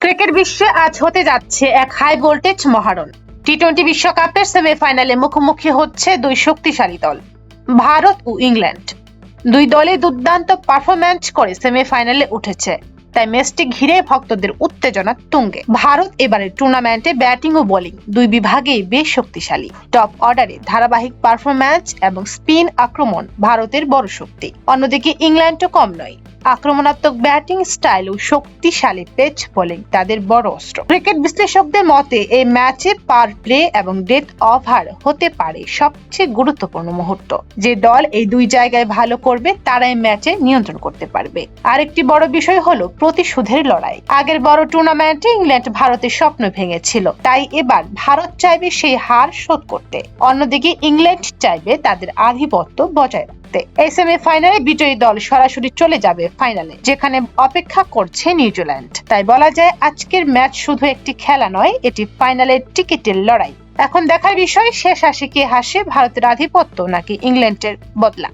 Cricket বিশ্বে আজ হতে যাচ্ছে এক হাই ভোল্টেজ মহারণ। টি-20 বিশ্বকাপের সেমিফাইনালে মুখোমুখি হচ্ছে দুই শক্তিশালী দল, ভারত ও ইংল্যান্ড। দুই দলই দুর্দান্ত পারফরম্যান্স করে সেমিফাইনালে উঠেছে, তাই ম্যাচটি ঘিরে ভক্তদের উত্তেজনা তুঙ্গে। ভারত এবারের টুর্নামেন্টে ব্যাটিং ও বোলিং দুই বিভাগেই বেশ শক্তিশালী। টপ অর্ডারে ধারাবাহিক পারফরম্যান্স এবং স্পিন আক্রমণ ভারতের বড় শক্তি। অন্যদিকে ইংল্যান্ডও কম নয়, আক্রমণাত্মক ব্যাটিং স্টাইল ও শক্তিশালী পেস বোলিং তাদের বড় অস্ত্র। ক্রিকেট বিশ্লেষকদের মতে এই ম্যাচে পাওয়ার প্লে এবং ডেথ ওভার হতে পারে সবচেয়ে গুরুত্বপূর্ণ মুহূর্ত। যে দল এই দুই জায়গায় ভালো করবে তারাই ম্যাচে নিয়ন্ত্রণ করতে পারবে। আরেকটি বড় বিষয় হলো প্রতিশোধের লড়াই। আগের বড় টুর্নামেন্টে ইংল্যান্ড ভারতের স্বপ্ন ভেঙেছিল, তাই এবার ভারত চাইবে সেই হার শোধ করতে। অন্যদিকে ইংল্যান্ড চাইবে তাদের আধিপত্য বজায় রাখতে। এই সেমিফাইনালে বিজয়ী দল সরাসরি চলে যাবে ফাইনালে, যেখানে অপেক্ষা করছে নিউজিল্যান্ড। তাই বলা যায় আজকের ম্যাচ শুধু একটি খেলা নয়, এটি ফাইনালের টিকিটের লড়াই। এখন দেখার বিষয় শেষ হাসি কে হাসে, ভারতের আধিপত্য নাকি ইংল্যান্ডের বদলা।